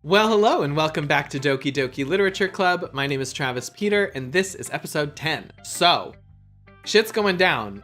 Well, hello and welcome back to Doki Doki Literature Club. My name is Travis Peter and this is episode 10. So, shit's going down.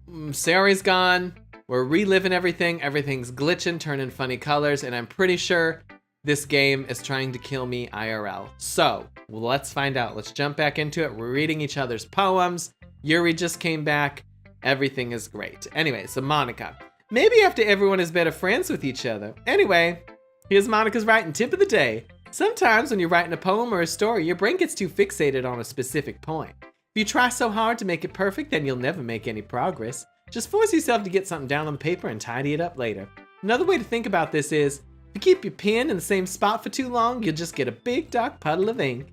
Sayori's gone. We're reliving everything. Everything's glitching, turning funny colors, and I'm pretty sure this game is trying to kill me IRL. So, let's find out. Let's jump back into it. We're reading each other's poems. Yuri just came back. Everything is great. Anyway, so Monica. Maybe after everyone is better friends with each other. Anyway, here's Monica's writing tip of the day. Sometimes when you're writing a poem or a story, your brain gets too fixated on a specific point. If you try so hard to make it perfect, then you'll never make any progress. Just force yourself to get something down on paper and tidy it up later. Another way to think about this is, if you keep your pen in the same spot for too long, you'll just get a big dark puddle of ink.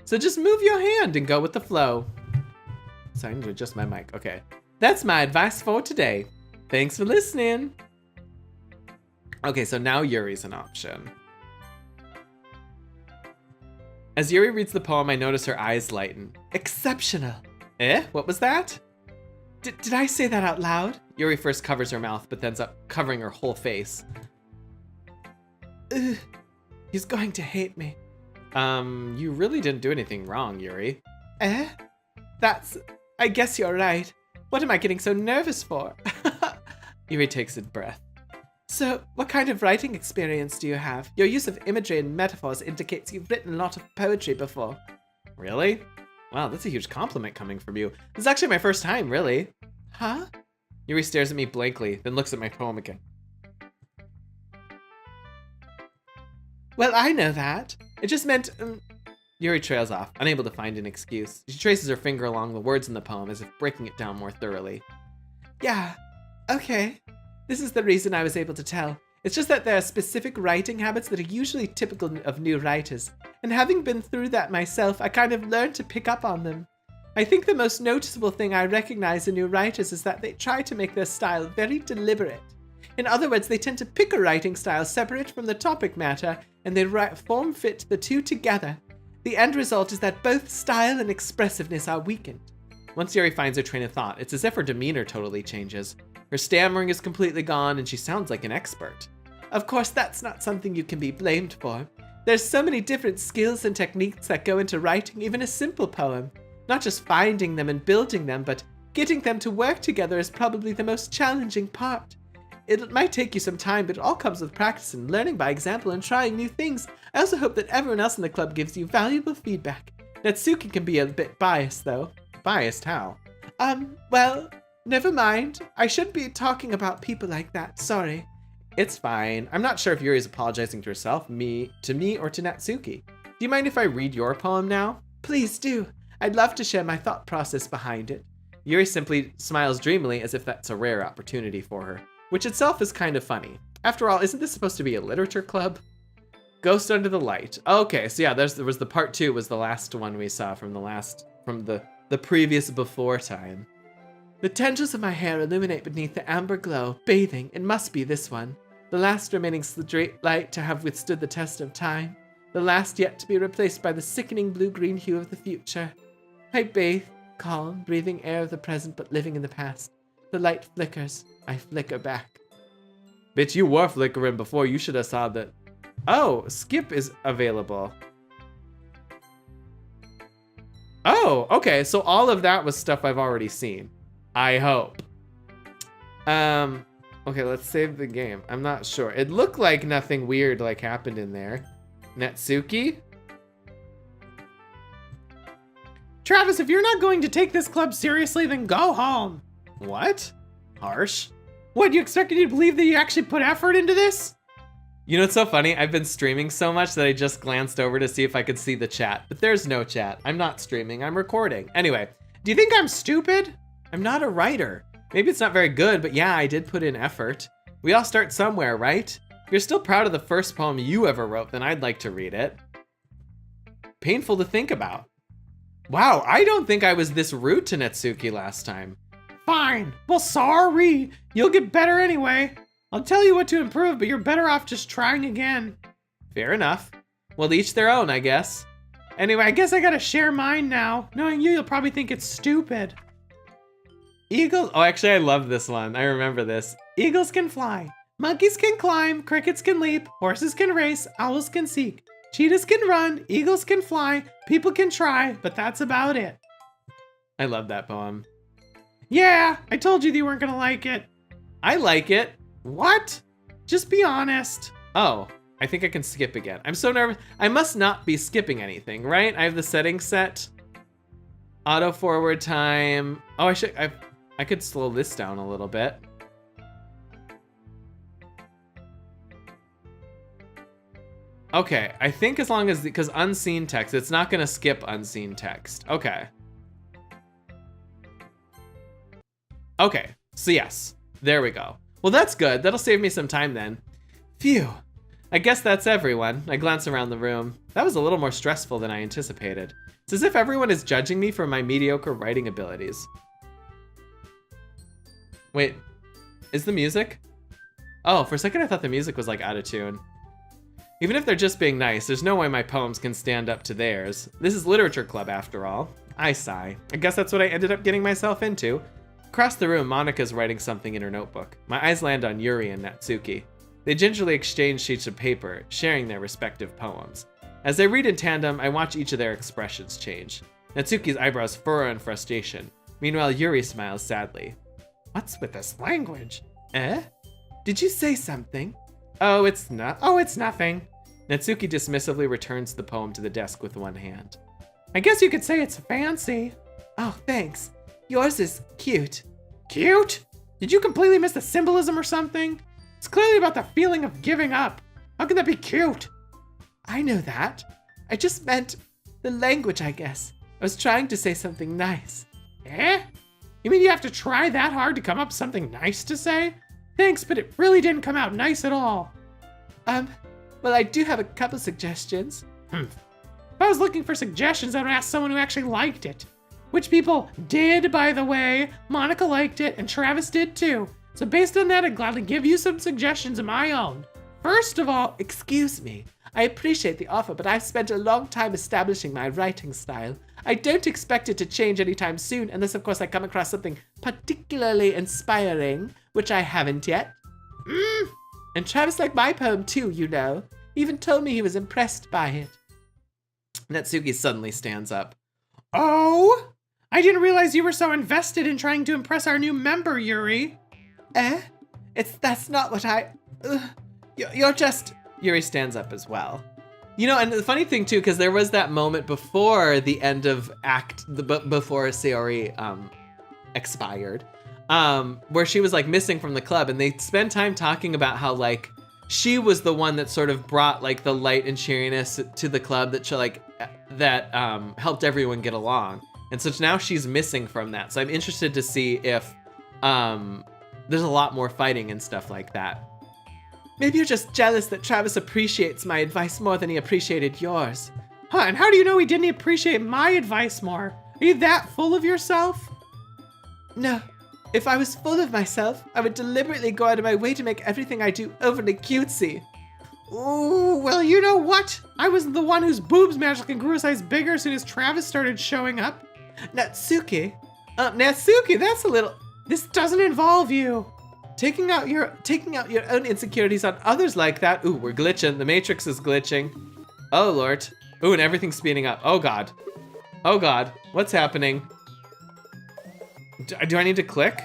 So just move your hand and go with the flow. Sorry, I need to adjust my mic. Okay. That's my advice for today. Thanks for listening. Okay, so now Yuri's an option. As Yuri reads the poem, I notice her eyes lighten. Exceptional. Eh? What was that? Did I say that out loud? Yuri first covers her mouth, but ends up covering her whole face. Ugh, he's going to hate me. You really didn't do anything wrong, Yuri. Eh? I guess you're right. What am I getting so nervous for? Yuri takes a breath. So, what kind of writing experience do you have? Your use of imagery and metaphors indicates you've written a lot of poetry before. Really? Wow, that's a huge compliment coming from you. This is actually my first time, really. Huh? Yuri stares at me blankly, then looks at my poem again. Well, I know that. It just meant... Yuri trails off, unable to find an excuse. She traces her finger along the words in the poem as if breaking it down more thoroughly. Yeah, okay. This is the reason I was able to tell. It's just that there are specific writing habits that are usually typical of new writers. And having been through that myself, I kind of learned to pick up on them. I think the most noticeable thing I recognize in new writers is that they try to make their style very deliberate. In other words, they tend to pick a writing style separate from the topic matter, and they form fit the two together. The end result is that both style and expressiveness are weakened. Once Yuri finds her train of thought, it's as if her demeanor totally changes. Her stammering is completely gone, and she sounds like an expert. Of course, that's not something you can be blamed for. There's so many different skills and techniques that go into writing even a simple poem. Not just finding them and building them, but getting them to work together is probably the most challenging part. It might take you some time, but it all comes with practice and learning by example and trying new things. I also hope that everyone else in the club gives you valuable feedback. Natsuki can be a bit biased, though. Biased how? Well, never mind. I shouldn't be talking about people like that, sorry. It's fine. I'm not sure if Yuri's apologizing to herself, to me, or to Natsuki. Do you mind if I read your poem now? Please do. I'd love to share my thought process behind it. Yuri simply smiles dreamily as if that's a rare opportunity for her, which itself is kind of funny. After all, isn't this supposed to be a literature club? Ghost Under the Light. Okay, so yeah, there was the part 2 was the last one we saw from the previous before time. The tendrils of my hair illuminate beneath the amber glow, bathing. It must be this one. The last remaining straight light to have withstood the test of time. The last yet to be replaced by the sickening blue-green hue of the future. I bathe, calm, breathing air of the present but living in the past. The light flickers. I flicker back. Bitch, you were flickering before. You should have saw that. Oh, skip is available. Oh, okay. So all of that was stuff I've already seen. I hope. Okay, let's save the game. I'm not sure. It looked like nothing weird like happened in there. Natsuki? Travis, if you're not going to take this club seriously, then go home. What? Harsh? What, you expected me to believe that you actually put effort into this? You know what's so funny? I've been streaming so much that I just glanced over to see if I could see the chat, but there's no chat. I'm not streaming, I'm recording. Anyway, do you think I'm stupid? I'm not a writer. Maybe it's not very good, but yeah, I did put in effort. We all start somewhere, right? If you're still proud of the first poem you ever wrote, then I'd like to read it. Painful to think about. Wow, I don't think I was this rude to Natsuki last time. Fine, well sorry. You'll get better anyway. I'll tell you what to improve, but you're better off just trying again. Fair enough. Well, each their own, I guess. Anyway, I guess I gotta share mine now. Knowing you'll probably think it's stupid. Eagles, oh, actually I love this one. I remember this. Eagles can fly. Monkeys can climb, crickets can leap, horses can race, owls can seek, cheetahs can run, eagles can fly, people can try, but that's about it. I love that poem. Yeah, I told you weren't gonna like it. I like it. What? Just be honest. Oh, I think I can skip again. I'm so nervous. I must not be skipping anything, right? I have the settings set. Auto forward time. Oh, I could slow this down a little bit. Okay, I think as long as, because unseen text, it's not gonna skip unseen text. Okay. Okay, so yes, there we go. Well, that's good. That'll save me some time then. Phew. I guess that's everyone. I glance around the room. That was a little more stressful than I anticipated. It's as if everyone is judging me for my mediocre writing abilities. Wait, is the music? Oh, for a second I thought the music was like out of tune. Even if they're just being nice, there's no way my poems can stand up to theirs. This is literature club after all. I sigh. I guess that's what I ended up getting myself into. Across the room, Monika's writing something in her notebook. My eyes land on Yuri and Natsuki. They gingerly exchange sheets of paper, sharing their respective poems. As they read in tandem, I watch each of their expressions change. Natsuki's eyebrows furrow in frustration. Meanwhile, Yuri smiles sadly. What's with this language? Eh? Did you say something? Oh, it's nothing. Natsuki dismissively returns the poem to the desk with one hand. I guess you could say it's fancy. Oh, thanks. Yours is cute. Cute? Did you completely miss the symbolism or something? It's clearly about the feeling of giving up. How can that be cute? I know that. I just meant the language, I guess. I was trying to say something nice. Eh? You mean you have to try that hard to come up with something nice to say? Thanks, but it really didn't come out nice at all. Well, I do have a couple suggestions. If I was looking for suggestions, I would ask someone who actually liked it. Which people did, by the way. Monika liked it, and Travis did too. So based on that, I'd gladly give you some suggestions of my own. First of all, excuse me. I appreciate the offer, but I've spent a long time establishing my writing style. I don't expect it to change anytime soon, unless of course I come across something particularly inspiring, which I haven't yet. And Travis liked my poem too, you know. He even told me he was impressed by it. Natsuki suddenly stands up. Oh? I didn't realize you were so invested in trying to impress our new member, Yuri. Eh? That's not what you're just... Yuri stands up as well. You know, and the funny thing too, because there was that moment before the end of before Sayori expired, where she was like missing from the club, and they spend time talking about how like she was the one that sort of brought like the light and cheeriness to the club that helped everyone get along. And so now she's missing from that. So I'm interested to see if there's a lot more fighting and stuff like that. Maybe you're just jealous that Travis appreciates my advice more than he appreciated yours. Huh, and how do you know he didn't appreciate my advice more? Are you that full of yourself? No. If I was full of myself, I would deliberately go out of my way to make everything I do overly cutesy. Ooh, well, you know what? I was the one whose boobs magically grew a size bigger as soon as Travis started showing up. Natsuki? Natsuki, that's a little... This doesn't involve you. Taking out your own insecurities on others like that. Ooh, we're glitching. The Matrix is glitching. Oh, Lord. Ooh, and everything's speeding up. Oh, God. Oh, God. What's happening? Do I need to click?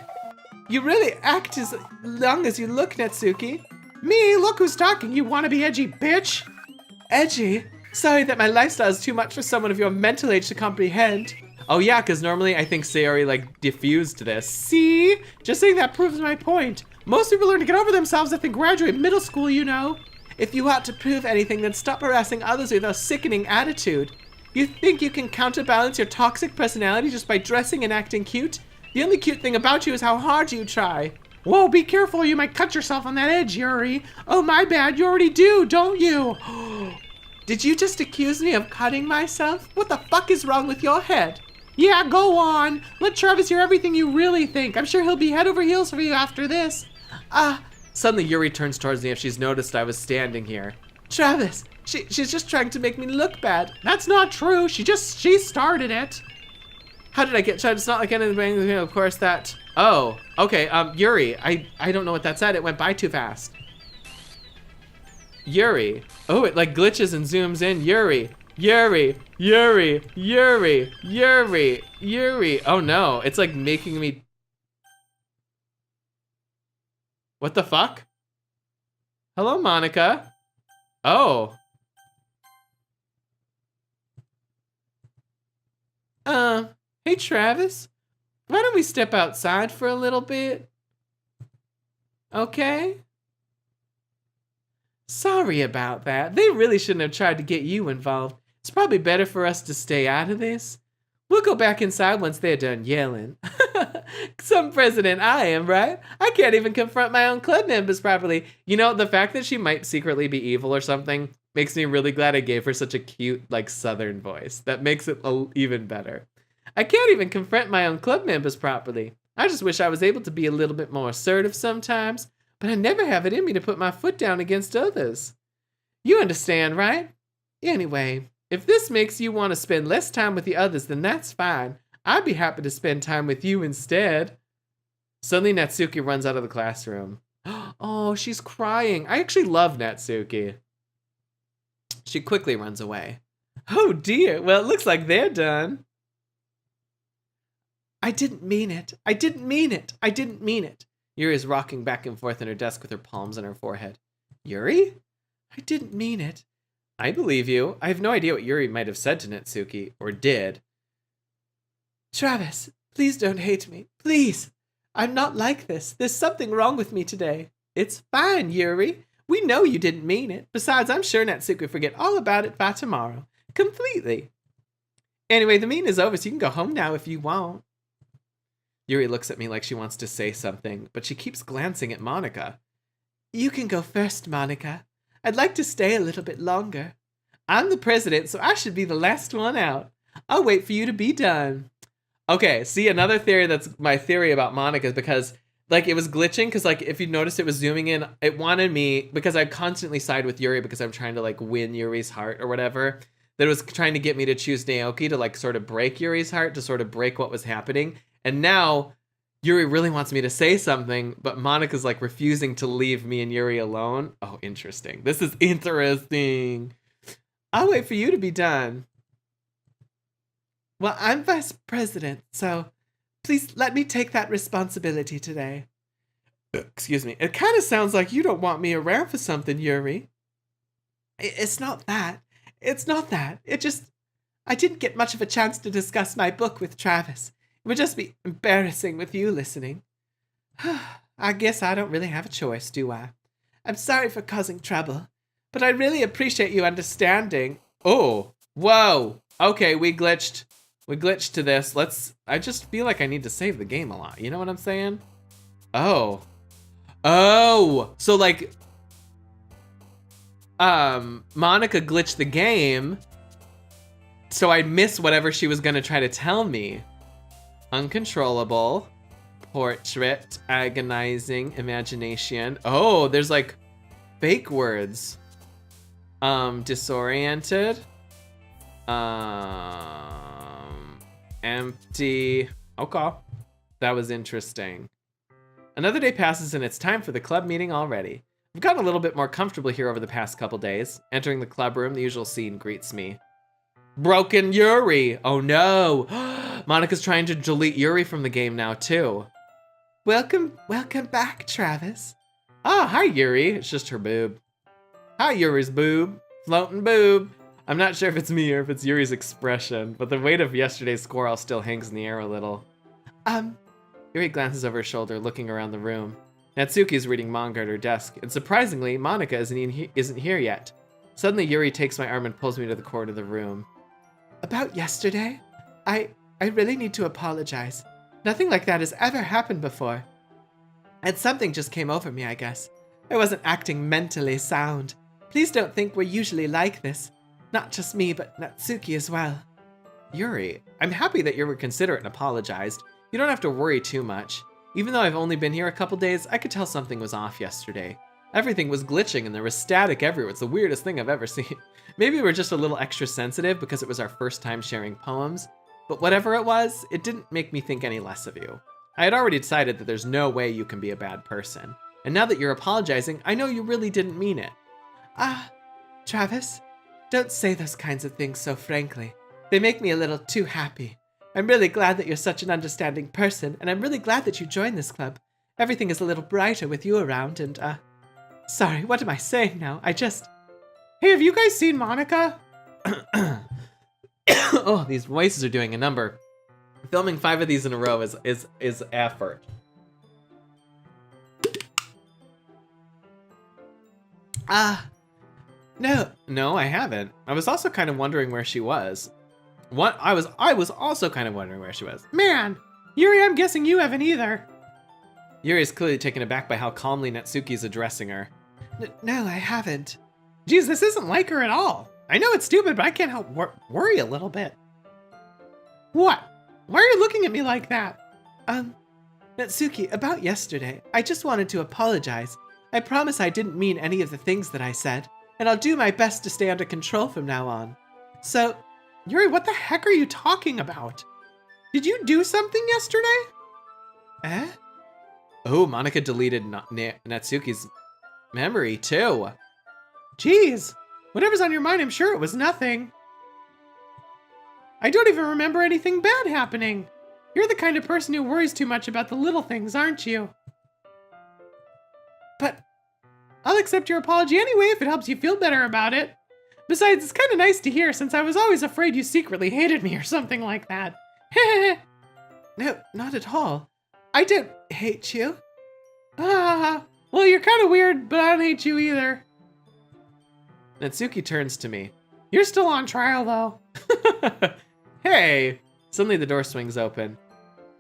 You really act as long as you look, Natsuki. Me? Look who's talking, you wannabe edgy bitch. Edgy? Sorry that my lifestyle is too much for someone of your mental age to comprehend. Oh yeah, because normally I think Sayori like diffused this. See? Just saying that proves my point. Most people learn to get over themselves if they graduate middle school, you know. If you want to prove anything, then stop harassing others with your sickening attitude. You think you can counterbalance your toxic personality just by dressing and acting cute? The only cute thing about you is how hard you try. Whoa, be careful, you might cut yourself on that edge, Yuri. Oh, my bad, you already do, don't you? Did you just accuse me of cutting myself? What the fuck is wrong with your head? Yeah, go on. Let Travis hear everything you really think. I'm sure he'll be head over heels for you after this. Suddenly Yuri turns towards me if she's noticed I was standing here. Travis, she's just trying to make me look bad. That's not true. She started it. How did I get shot? It's not like anything, of course, that... Oh, okay, Yuri, I don't know what that said. It went by too fast. Yuri. Oh, it like glitches and zooms in. Yuri. Yuri. Yuri. Yuri. Yuri. Yuri. Oh no, it's like making me... What the fuck? Hello, Monica. Oh. Hey, Travis. Why don't we step outside for a little bit? Okay? Sorry about that. They really shouldn't have tried to get you involved. It's probably better for us to stay out of this. We'll go back inside once they're done yelling. Some president I am, right? I can't even confront my own club members properly. You know, the fact that she might secretly be evil or something makes me really glad I gave her such a cute, like, southern voice. That makes it even better. I can't even confront my own club members properly. I just wish I was able to be a little bit more assertive sometimes, but I never have it in me to put my foot down against others. You understand, right? Anyway, if this makes you want to spend less time with the others, then that's fine. I'd be happy to spend time with you instead. Suddenly, Natsuki runs out of the classroom. Oh, she's crying. I actually love Natsuki. She quickly runs away. Oh dear, well, it looks like they're done. I didn't mean it. I didn't mean it. I didn't mean it. Yuri is rocking back and forth in her desk with her palms on her forehead. Yuri? I didn't mean it. I believe you. I have no idea what Yuri might have said to Natsuki, or did. Travis, please don't hate me. Please. I'm not like this. There's something wrong with me today. It's fine, Yuri. We know you didn't mean it. Besides, I'm sure Natsuki will forget all about it by tomorrow. Completely. Anyway, the meeting is over, so you can go home now if you want. Yuri looks at me like she wants to say something, but she keeps glancing at Monica. You can go first, Monica. I'd like to stay a little bit longer. I'm the president, so I should be the last one out. I'll wait for you to be done. Okay, see, another theory that's my theory about Monica is because, like, it was glitching, because, like, if you noticed it was zooming in, it wanted me, because I constantly side with Yuri because I'm trying to, like, win Yuri's heart or whatever, that it was trying to get me to choose Naoki to, like, sort of break Yuri's heart, to sort of break what was happening. And now, Yuri really wants me to say something, but Monica's like refusing to leave me and Yuri alone. Oh, interesting. This is interesting. I'll wait for you to be done. Well, I'm vice president, so please let me take that responsibility today. Excuse me. It kind of sounds like you don't want me around for something, Yuri. It's not that. It's not that. It just... I didn't get much of a chance to discuss my book with Travis. It would just be embarrassing with you listening. I guess I don't really have a choice, do I? I'm sorry for causing trouble, but I really appreciate you understanding. Oh, whoa. Okay, we glitched. We glitched to this. I just feel like I need to save the game a lot. You know what I'm saying? Oh. Oh, so like, Monica glitched the game, so I'd miss whatever she was gonna try to tell me. Uncontrollable, portrait, agonizing, imagination. Oh, there's like fake words. Disoriented. Empty. Okay. That was interesting. Another day passes and it's time for the club meeting already. I've gotten a little bit more comfortable here over the past couple days. Entering the club room, the usual scene greets me. Broken Yuri! Oh no! Monica's trying to delete Yuri from the game now too. Welcome back, Travis. Ah, hi Yuri. It's just her boob. Hi Yuri's boob. Floating boob. I'm not sure if it's me or if it's Yuri's expression, but the weight of yesterday's squirrel still hangs in the air a little. Yuri glances over her shoulder, looking around the room. Natsuki's reading manga at her desk, and surprisingly, Monica isn't here yet. Suddenly, Yuri takes my arm and pulls me to the corner of the room. About yesterday? I really need to apologize. Nothing like that has ever happened before. And something just came over me, I guess. I wasn't acting mentally sound. Please don't think we're usually like this. Not just me, but Natsuki as well. Yuri, I'm happy that you were considerate and apologized. You don't have to worry too much. Even though I've only been here a couple days, I could tell something was off yesterday. Everything was glitching and there was static everywhere. It's the weirdest thing I've ever seen. Maybe we're just a little extra sensitive because it was our first time sharing poems. But whatever it was, it didn't make me think any less of you. I had already decided that there's no way you can be a bad person. And now that you're apologizing, I know you really didn't mean it. Travis, don't say those kinds of things so frankly. They make me a little too happy. I'm really glad that you're such an understanding person, and I'm really glad that you joined this club. Everything is a little brighter with you around, and, sorry, what am I saying now? Hey, have you guys seen Monica? Oh, these voices are doing a number. Filming 5 of these in a row is effort. No, I haven't. I was also kind of wondering where she was. I was also kind of wondering where she was. Man, Yuri, I'm guessing you haven't either. Yuri is clearly taken aback by how calmly Natsuki's addressing her. No, I haven't. Geez, this isn't like her at all. I know it's stupid, but I can't help worry a little bit. What? Why are you looking at me like that? Natsuki, about yesterday, I just wanted to apologize. I promise I didn't mean any of the things that I said, and I'll do my best to stay under control from now on. So, Yuri, what the heck are you talking about? Did you do something yesterday? eh? Oh, Monica deleted Natsuki's memory too. Jeez, whatever's on your mind, I'm sure it was nothing. I don't even remember anything bad happening. You're the kind of person who worries too much about the little things, aren't you? But I'll accept your apology anyway if it helps you feel better about it. Besides, it's kind of nice to hear since I was always afraid you secretly hated me or something like that. No, not at all. I don't hate you. Well, you're kind of weird, but I don't hate you either. Natsuki turns to me. You're still on trial, though. Hey! Suddenly the door swings open.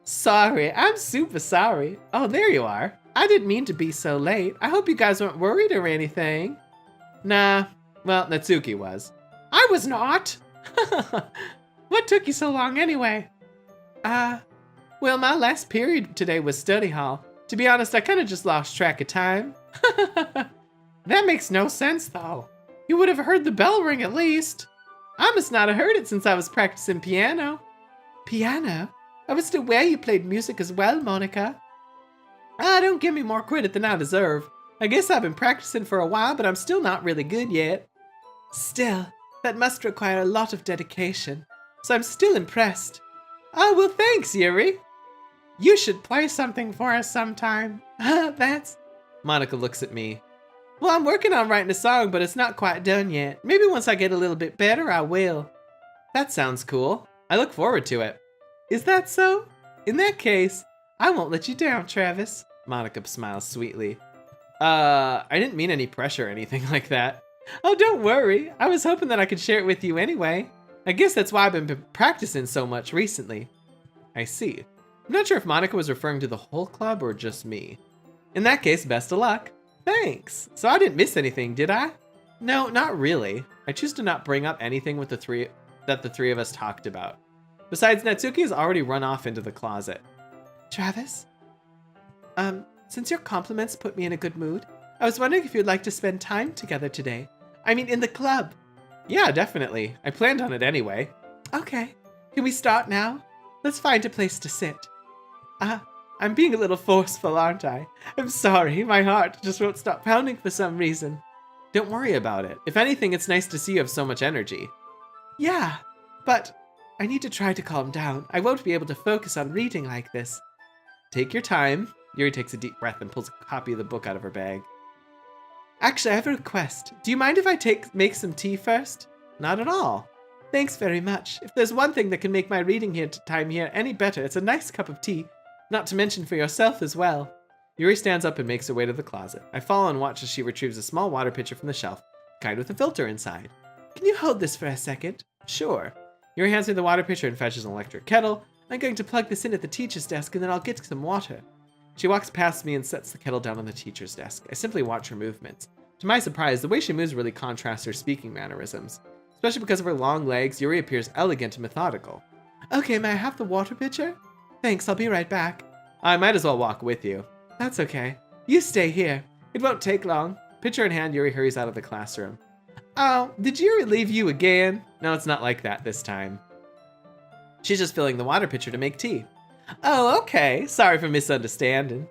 Sorry, I'm super sorry. Oh, there you are. I didn't mean to be so late. I hope you guys weren't worried or anything. Nah. Well, Natsuki was. I was not. What took you so long anyway? Well, my last period today was study hall. To be honest, I kind of just lost track of time. That makes no sense, though. You would have heard the bell ring at least. I must not have heard it since I was practicing piano. Piano? I was aware you played music as well, Monica. Don't give me more credit than I deserve. I guess I've been practicing for a while, but I'm still not really good yet. Still, that must require a lot of dedication, so I'm still impressed. Oh, well, thanks, Yuri. You should play something for us sometime. That's... Monica looks at me. Well, I'm working on writing a song, but it's not quite done yet. Maybe once I get a little bit better, I will. That sounds cool. I look forward to it. Is that so? In that case, I won't let you down, Travis. Monica smiles sweetly. I didn't mean any pressure or anything like that. Oh, don't worry. I was hoping that I could share it with you anyway. I guess that's why I've been practicing so much recently. I see. I'm not sure if Monica was referring to the whole club or just me. In that case, best of luck. Thanks. So I didn't miss anything, did I? No, not really. I choose to not bring up anything with the three of us talked about. Besides, Natsuki has already run off into the closet. Travis? Since your compliments put me in a good mood, I was wondering if you'd like to spend time together today. I mean, in the club. Yeah, definitely. I planned on it anyway. Okay. Can we start now? Let's find a place to sit. I'm being a little forceful, aren't I? I'm sorry. My heart just won't stop pounding for some reason. Don't worry about it. If anything, it's nice to see you have so much energy. Yeah, but I need to try to calm down. I won't be able to focus on reading like this. Take your time. Yuri takes a deep breath and pulls a copy of the book out of her bag. Actually, I have a request. Do you mind if I make some tea first? Not at all. Thanks very much. If there's one thing that can make my reading time here any better, it's a nice cup of tea. Not to mention for yourself as well. Yuri stands up and makes her way to the closet. I follow and watch as she retrieves a small water pitcher from the shelf, kind with a filter inside. Can you hold this for a second? Sure. Yuri hands me the water pitcher and fetches an electric kettle. I'm going to plug this in at the teacher's desk and then I'll get some water. She walks past me and sets the kettle down on the teacher's desk. I simply watch her movements. To my surprise, the way she moves really contrasts her speaking mannerisms. Especially because of her long legs, Yuri appears elegant and methodical. Okay, may I have the water pitcher? Thanks, I'll be right back. I might as well walk with you. That's okay. You stay here. It won't take long. Pitcher in hand, Yuri hurries out of the classroom. Oh, did Yuri leave you again? No, it's not like that this time. She's just filling the water pitcher to make tea. Oh, okay. Sorry for misunderstanding.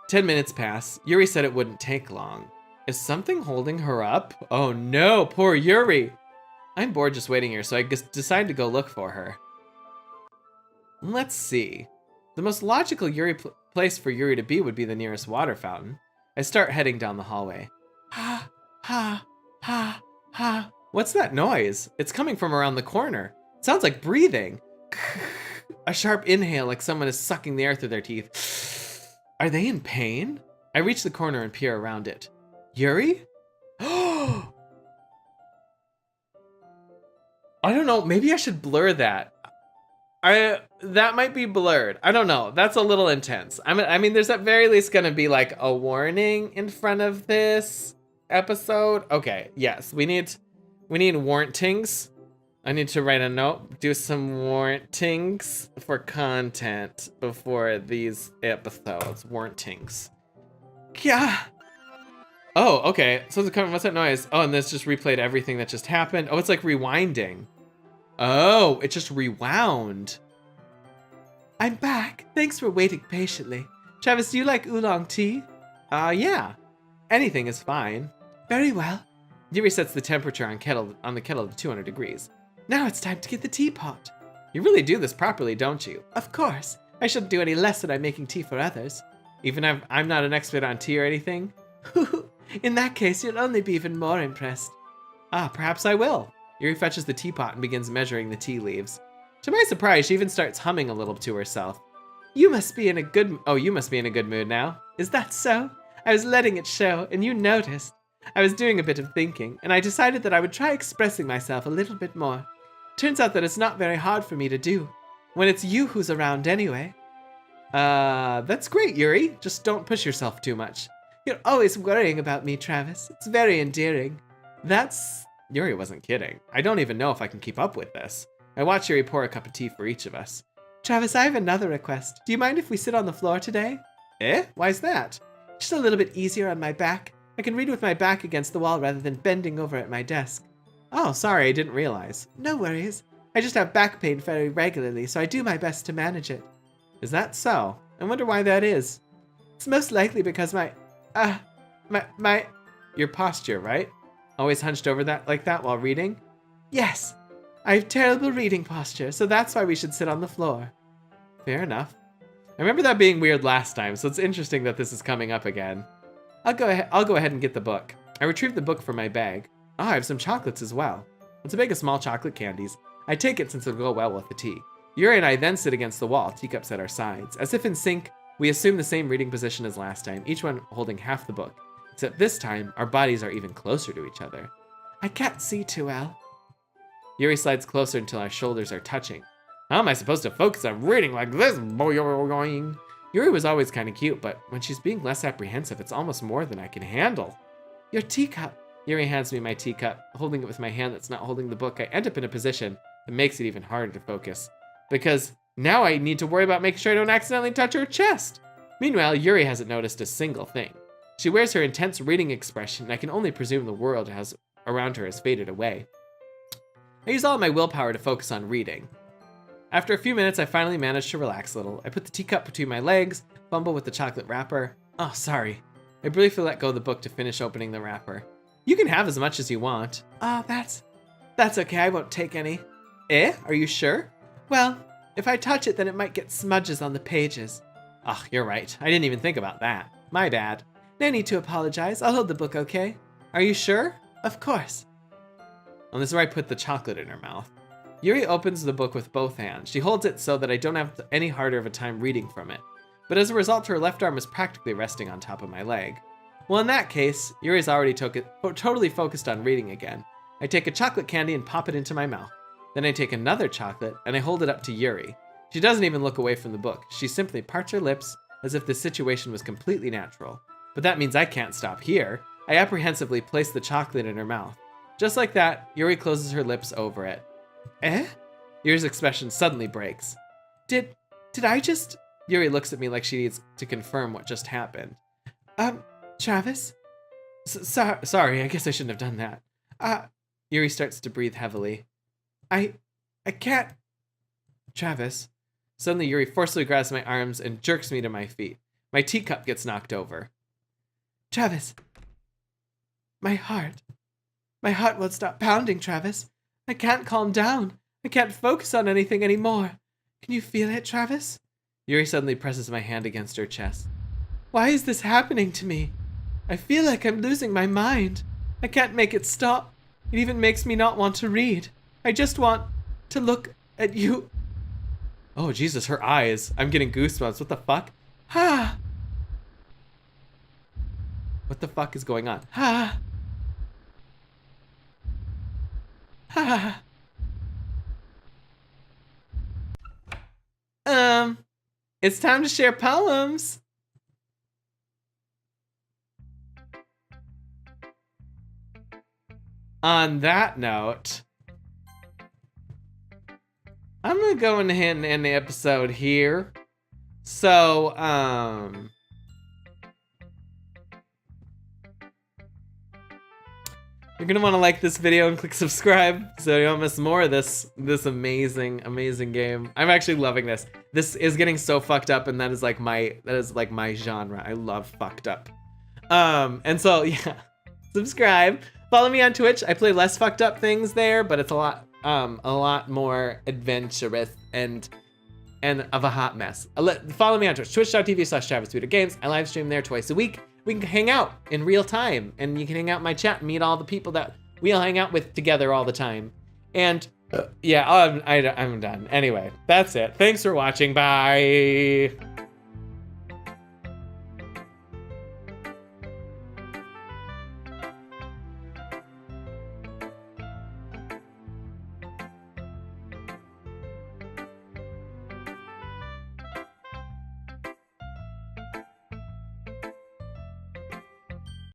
10 minutes pass. Yuri said it wouldn't take long. Is something holding her up? Oh no, poor Yuri. I'm bored just waiting here, so I decide to go look for her. Let's see. The most logical place for Yuri to be would be the nearest water fountain. I start heading down the hallway. Ha, ha, ha, ha. What's that noise? It's coming from around the corner. It sounds like breathing. A sharp inhale like someone is sucking the air through their teeth. Are they in pain? I reach the corner and peer around it. Yuri? I don't know, maybe I should blur that. That might be blurred. I don't know. That's a little intense. I mean, there's at very least gonna be like a warning in front of this episode. Okay, yes, we need warrantings. I need to write a note, do some warrantings for content before these episodes. Warrantings. Yeah. Oh, okay. So what's that noise? Oh, and this just replayed everything that just happened. Oh, it's like rewinding. Oh, it just rewound. I'm back. Thanks for waiting patiently. Travis, do you like oolong tea? Yeah. Anything is fine. Very well. Yuri sets the temperature on the kettle to 200 degrees. Now it's time to get the teapot. You really do this properly, don't you? Of course. I shouldn't do any less when I'm making tea for others. Even if I'm not an expert on tea or anything. In that case, you'll only be even more impressed. Ah, perhaps I will. Yuri fetches the teapot and begins measuring the tea leaves. To my surprise, she even starts humming a little to herself. You must be in a good mood now. Is that so? I was letting it show, and you noticed. I was doing a bit of thinking, and I decided that I would try expressing myself a little bit more. Turns out that it's not very hard for me to do, when it's you who's around anyway. That's great, Yuri. Just don't push yourself too much. You're always worrying about me, Travis. It's very endearing. Yuri wasn't kidding. I don't even know if I can keep up with this. I watch Yuri pour a cup of tea for each of us. Travis, I have another request. Do you mind if we sit on the floor today? Eh? Why's that? Just a little bit easier on my back. I can read with my back against the wall rather than bending over at my desk. Oh, sorry, I didn't realize. No worries. I just have back pain very regularly, so I do my best to manage it. Is that so? I wonder why that is. It's most likely because your posture, right? Always hunched over like that while reading? Yes. I have terrible reading posture, so that's why we should sit on the floor. Fair enough. I remember that being weird last time, so it's interesting that this is coming up again. I'll go ahead and get the book. I retrieve the book from my bag. Oh, I have some chocolates as well. It's a bag of small chocolate candies. I take it since it'll go well with the tea. Yuri and I then sit against the wall, teacups at our sides. As if in sync, we assume the same reading position as last time, each one holding half the book. Except this time, our bodies are even closer to each other. I can't see too well. Yuri slides closer until our shoulders are touching. How am I supposed to focus on reading like this? Yuri was always kind of cute, but when she's being less apprehensive, it's almost more than I can handle. Your teacup. Yuri hands me my teacup. Holding it with my hand that's not holding the book, I end up in a position that makes it even harder to focus. Because now I need to worry about making sure I don't accidentally touch her chest. Meanwhile, Yuri hasn't noticed a single thing. She wears her intense reading expression, and I can only presume the world around her has faded away. I use all of my willpower to focus on reading. After a few minutes, I finally manage to relax a little. I put the teacup between my legs, fumble with the chocolate wrapper. Oh, sorry. I briefly let go of the book to finish opening the wrapper. You can have as much as you want. Oh, that's okay. I won't take any. Eh? Are you sure? Well, if I touch it, then it might get smudges on the pages. Oh, you're right. I didn't even think about that. My bad. No need to apologize. I'll hold the book, okay? Are you sure? Of course. And this is where I put the chocolate in her mouth. Yuri opens the book with both hands. She holds it so that I don't have any harder of a time reading from it. But as a result, her left arm is practically resting on top of my leg. Well, in that case, Yuri's already totally focused on reading again. I take a chocolate candy and pop it into my mouth. Then I take another chocolate and I hold it up to Yuri. She doesn't even look away from the book. She simply parts her lips as if the situation was completely natural. But that means I can't stop here. I apprehensively place the chocolate in her mouth. Just like that, Yuri closes her lips over it. Eh? Yuri's expression suddenly breaks. Did I just... Yuri looks at me like she needs to confirm what just happened. Travis? Sorry, I guess I shouldn't have done that. Yuri starts to breathe heavily. I I can't. Travis. Suddenly, Yuri forcefully grabs my arms and jerks me to my feet. My teacup gets knocked over. Travis. My heart won't stop pounding, Travis. I can't calm down. I can't focus on anything anymore. Can you feel it, Travis? Yuri suddenly presses my hand against her chest. Why is this happening to me? I feel like I'm losing my mind. I can't make it stop. It even makes me not want to read. I just want to look at you. Oh, Jesus, her eyes. I'm getting goosebumps. What the fuck? Ah. What the fuck is going on? Ah. Ah. It's time to share poems. On that note, I'm gonna go ahead and end the episode here. So, you're gonna want to like this video and click subscribe so you don't miss more of this amazing game. I'm actually loving this. This is getting so fucked up, and that is like my genre. I love fucked up. And so yeah, subscribe. Follow me on Twitch. I play less fucked up things there, but it's a lot more adventurous and of a hot mess. Follow me on Twitch, twitch.tv/TravisPeterGames. I live stream there twice a week. We can hang out in real time, and you can hang out in my chat and meet all the people that we all hang out with together all the time. And yeah, I'm done. Anyway, that's it. Thanks for watching. Bye.